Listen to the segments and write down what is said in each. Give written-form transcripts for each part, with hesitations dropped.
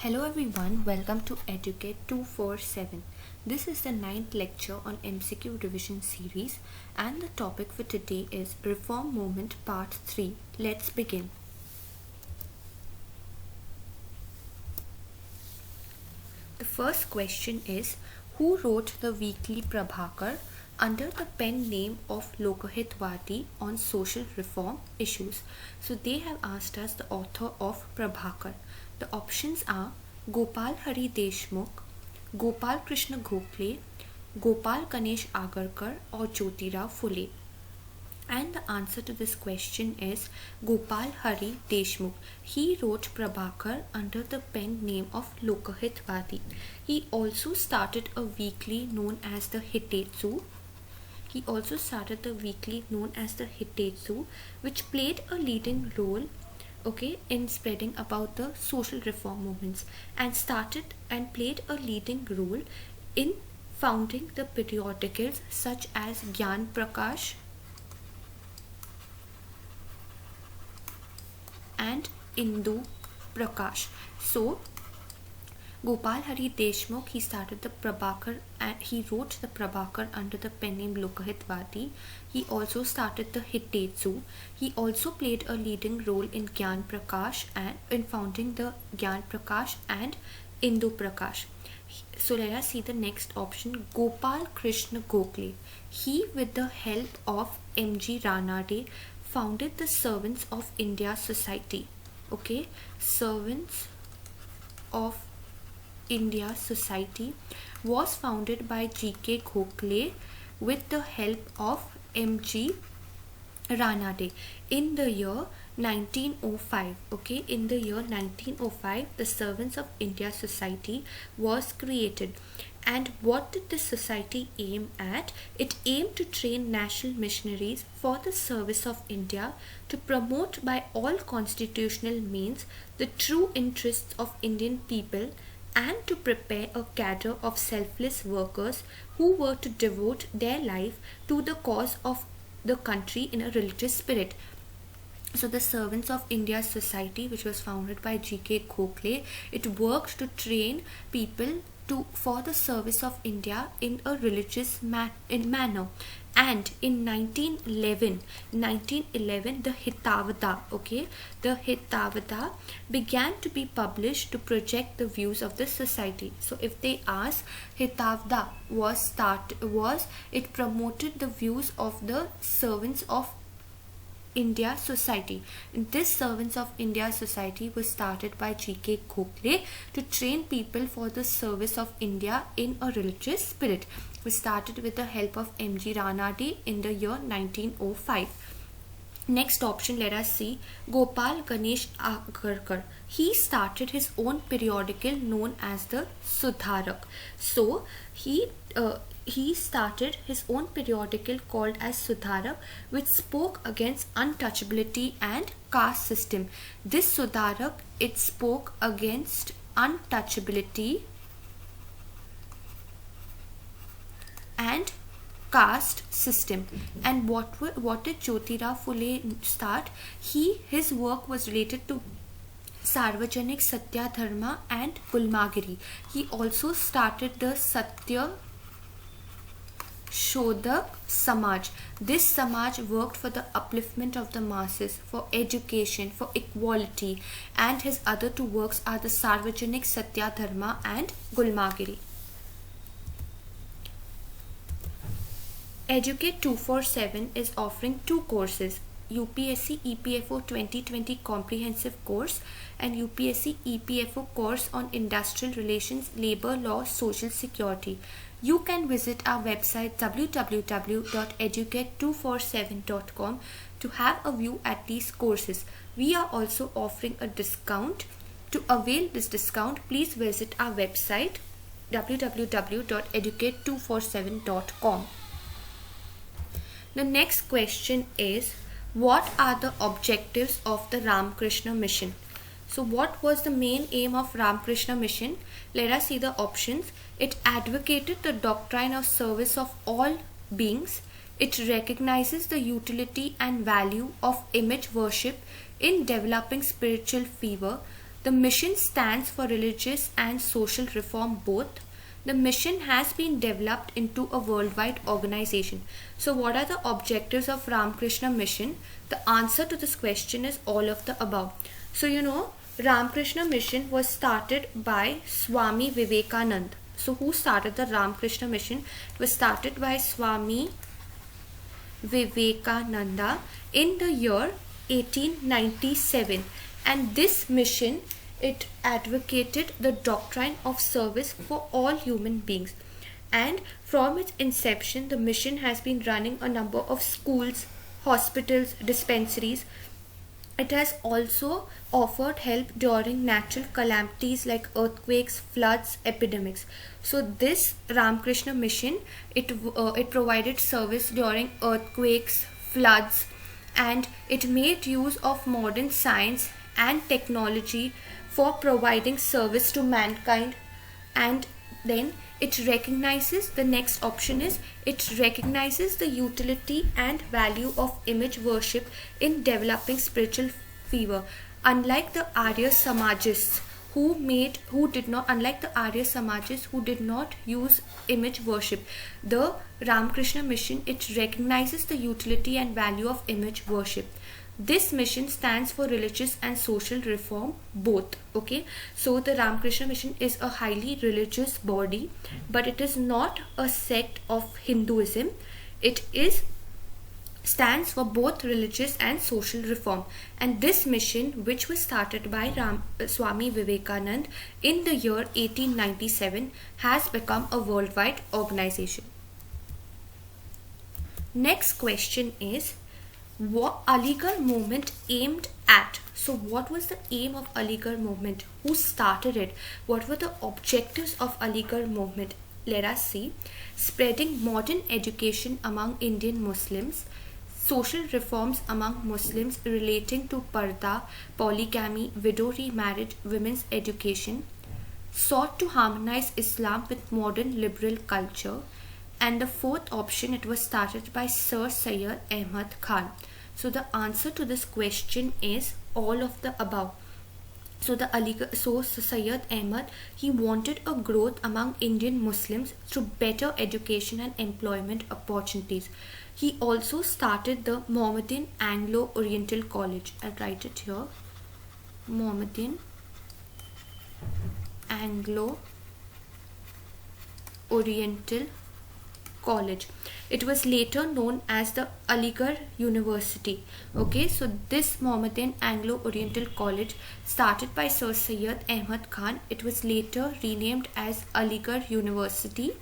Hello everyone, welcome to Educate 247. This is the ninth lecture on MCQ revision series and the topic for today is Reform Movement Part 3. Let's begin. The first question is, who wrote the weekly Prabhakar under the pen name of Lokahitwadi on social reform issues? So they have asked us the author of Prabhakar. The options are Gopal Hari Deshmukh, Gopal Krishna Gokhale, Gopal Ganesh Agarkar or Jyotirao Phule. And the answer to this question is Gopal Hari Deshmukh. He wrote Prabhakar under the pen name of Lokahitwadi. He also started a weekly known as the Hitetsu. Which played a leading role in spreading about the social reform movements and played a leading role in founding the periodicals such as Gyan Prakash and Indu Prakash. So Gopal Hari Deshmukh, he started the Prabhakar and he wrote the Prabhakar under the pen name Lokahitwadi. He also started the Hitetsu. He also played a leading role in Gyan Prakash and in founding the Gyan Prakash and Indu Prakash. So let us see the next option, Gopal Krishna Gokhale. He, with the help of M.G. Ranade, founded the Servants of India Society. Servants of India Society was founded by G.K. Gokhale with the help of M.G. Ranade in the year 1905. In the year 1905, the Servants of India Society was created. And what did this society aim at? It aimed to train national missionaries for the service of India, to promote by all constitutional means the true interests of Indian people, and to prepare a cadre of selfless workers who were to devote their life to the cause of the country in a religious spirit. So the Servants of India Society, which was founded by G.K. Gokhale, it worked to train people for the service of India in a religious manner. And in 1911, the Hitavada began to be published to project the views of the society. So if they ask, Hitavada it promoted the views of the Servants of India Society. This Servants of India Society was started by G.K. Gokhale to train people for the service of India in a religious spirit. We started with the help of M.G. Ranade in the year 1905. Next option, let us see, Gopal Ganesh Agarkar. He started his own periodical known as the Sudharak. So he started his own periodical called as Sudharak, which spoke against untouchability and caste system. This Sudharak, it spoke against untouchability and caste system. And what did Jyotirao Phule start? His work was related to Sarvajanik Satya Dharma and Gulmagiri. He also started the Satya Shodhak Samaj. This Samaj worked for the upliftment of the masses, for education, for equality, and his other two works are the Sarvajanik Satya Dharma and Gulmagiri. Educate 247 is offering two courses, UPSC EPFO 2020 Comprehensive Course and UPSC EPFO course on Industrial Relations, Labour Law, Social Security. You can visit our website www.educate247.com to have a view at these courses. We are also offering a discount. To avail this discount, please visit our website www.educate247.com. The next question is, what are the objectives of the Ramakrishna Mission? So what was the main aim of Ramakrishna Mission? Let us see the options. It advocated the doctrine of service of all beings. It recognizes the utility and value of image worship in developing spiritual fervor. The mission stands for religious and social reform both. The mission has been developed into a worldwide organization. So what are the objectives of Ramakrishna Mission? The answer to this question is all of the above. So Ramakrishna Mission was started by Swami Vivekananda. So who started the Ramakrishna Mission? It was started by Swami Vivekananda in the year 1897, and this mission, it advocated the doctrine of service for all human beings. And from its inception, the mission has been running a number of schools, hospitals, dispensaries. It has also offered help during natural calamities like earthquakes, floods, epidemics. So this Ramakrishna Mission, it provided service during earthquakes, floods, and it made use of modern science and technology for providing service to mankind. And then it recognizes, the next option is, it recognizes the utility and value of image worship in developing spiritual fervor. Unlike the Arya Samajists who did not use image worship, the Ramakrishna Mission, it recognizes the utility and value of image worship. This mission stands for religious and social reform both. Okay, so the Ramakrishna Mission is a highly religious body, but it is not a sect of Hinduism. It stands for both religious and social reform. And this mission, which was started by Swami Vivekananda in the year 1897, has become a worldwide organization. Next question is, what Aligarh movement aimed at? So what was the aim of Aligarh movement? Who started it? What were the objectives of Aligarh movement? Let us see. Spreading modern education among Indian Muslims, social reforms among Muslims relating to parda, polygamy, widow remarriage, women's education, sought to harmonize Islam with modern liberal culture. And the fourth option, it was started by Sir Syed Ahmad Khan. So the answer to this question is all of the above. So Syed Ahmad, he wanted a growth among Indian Muslims through better education and employment opportunities. He also started the Mohammedan Anglo-Oriental College. I'll write it here. Mohammedan Anglo-Oriental College. It was later known as the Aligarh University. Okay, so this Mohammedan Anglo-Oriental College, started by Sir Syed Ahmad Khan, it was later renamed as Aligarh University,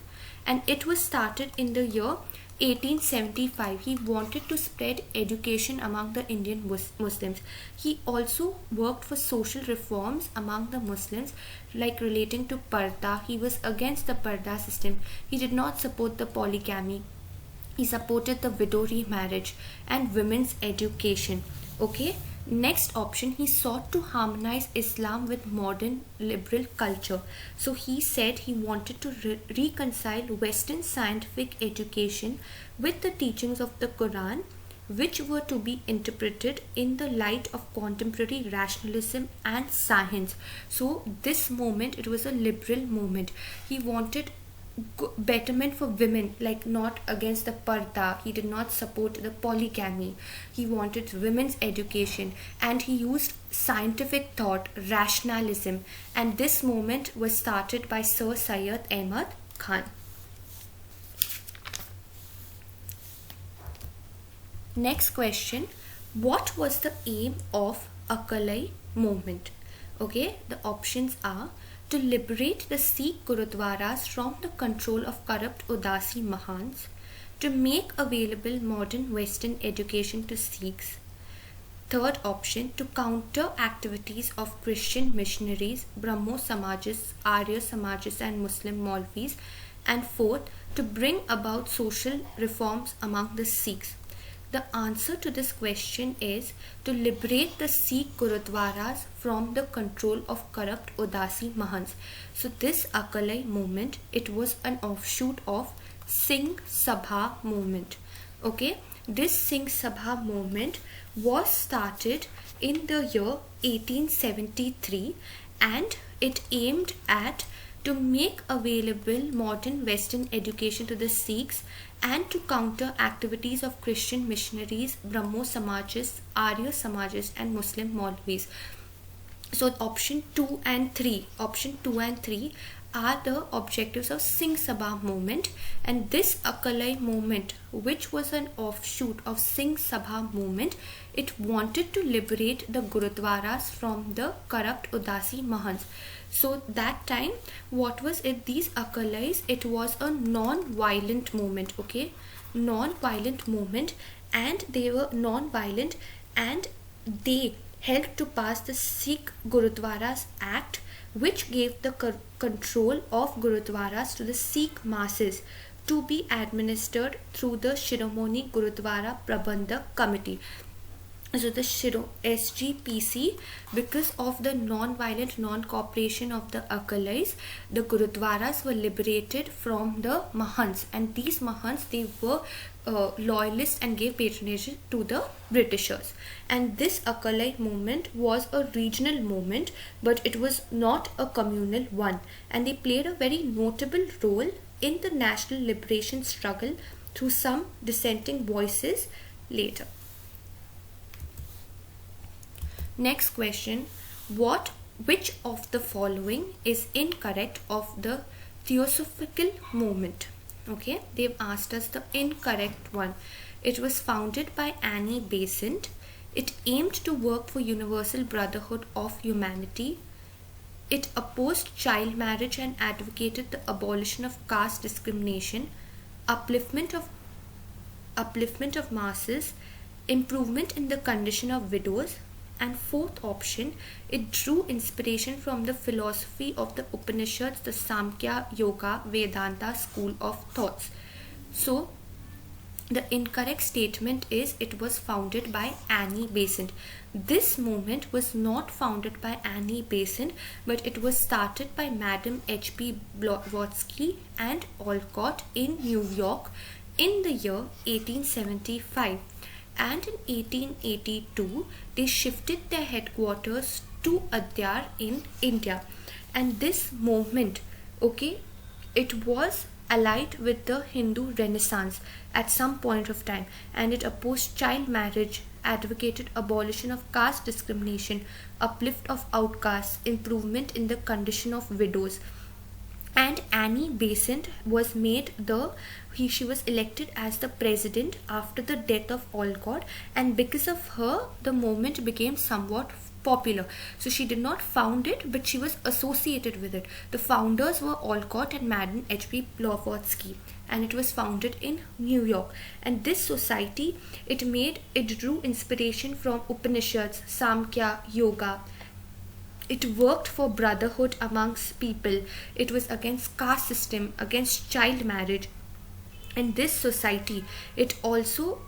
and it was started in the year 1875. He wanted to spread education among the Indian Muslims. He also worked for social reforms among the Muslims, like relating to parda. He was against the parda system. He did not support the polygamy. He supported the widow remarriage and women's education. Okay. Next option, he sought to harmonize Islam with modern liberal culture. So he said he wanted to reconcile Western scientific education with the teachings of the Quran, which were to be interpreted in the light of contemporary rationalism and science. So this movement, it was a liberal movement. He wanted betterment for women, like not against the parda. He did not support the polygamy. He wanted women's education, and he used scientific thought, rationalism, and this movement was started by Sir Syed Ahmad Khan. Next question, what was the aim of Akalai movement? Okay, the options are to liberate the Sikh Gurudwaras from the control of corrupt Udasi Mahants, to make available modern Western education to Sikhs. Third option, to counter activities of Christian missionaries, Brahmo Samajis, Arya Samajis and Muslim Maulvis. And fourth, to bring about social reforms among the Sikhs. The answer to this question is to liberate the Sikh Gurudwaras from the control of corrupt Udasi Mahants. So this Akalai movement, it was an offshoot of Singh Sabha movement. Okay, This Singh Sabha movement was started in the year 1873, and it aimed at to make available modern Western education to the Sikhs and to counter activities of Christian missionaries, Brahmo Samajas, Arya Samajas and Muslim Maulvis. So option 2 and 3 are the objectives of Singh Sabha movement, and this Akalai movement, which was an offshoot of Singh Sabha movement, it wanted to liberate the Gurudwaras from the corrupt Udasi Mahants. So that time, what was it? These Akalais, it was a non-violent movement, okay? Non-violent movement, and they were non-violent, and they helped to pass the Sikh Gurudwaras Act, which gave the control of Gurudwaras to the Sikh masses to be administered through the Shiromani Gurudwara Prabandhak Committee. So the SGPC, because of the non-violent non-cooperation of the Akalais, the Gurudwaras were liberated from the Mahants, and these Mahants, they were loyalists and gave patronage to the Britishers. And this Akalai movement was a regional movement, but it was not a communal one, and they played a very notable role in the national liberation struggle through some dissenting voices later. Next question, which of the following is incorrect of the Theosophical movement? Okay, they've asked us the incorrect one. It was founded by Annie Besant. It aimed to work for universal brotherhood of humanity. It opposed child marriage and advocated the abolition of caste discrimination, upliftment of masses, improvement in the condition of widows. And fourth option, it drew inspiration from the philosophy of the Upanishads, the Samkhya Yoga Vedanta school of thoughts. So the incorrect statement is it was founded by Annie Besant. This movement was not founded by Annie Besant, but it was started by Madam H.P. Blavatsky and Olcott in New York in the year 1875. And in 1882, they shifted their headquarters to Adyar in India. And this movement, okay, it was allied with the Hindu Renaissance at some point of time, and it opposed child marriage, advocated abolition of caste discrimination, uplift of outcasts, improvement in the condition of widows. And Annie Besant was she was elected as the president after the death of Olcott, and because of her, the movement became somewhat popular. So she did not found it, but she was associated with it. The founders were Olcott and Madam H.P. Blavatsky, and it was founded in New York. And this society, it drew inspiration from Upanishads, Samkhya Yoga. It worked for brotherhood amongst people. It was against caste system, against child marriage. And this society, it also,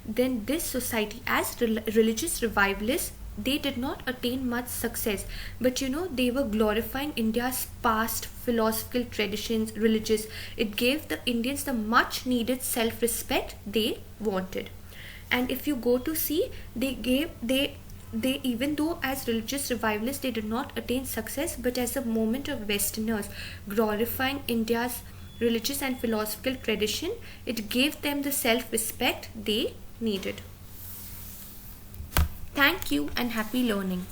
then this society, as religious revivalists, they did not attain much success, but they were glorifying India's past philosophical traditions, religious. It gave the Indians the much needed self-respect they wanted. And if you go to see, they even though as religious revivalists they did not attain success, but as a movement of Westerners glorifying India's religious and philosophical tradition, it gave them the self-respect they needed. Thank you and happy learning.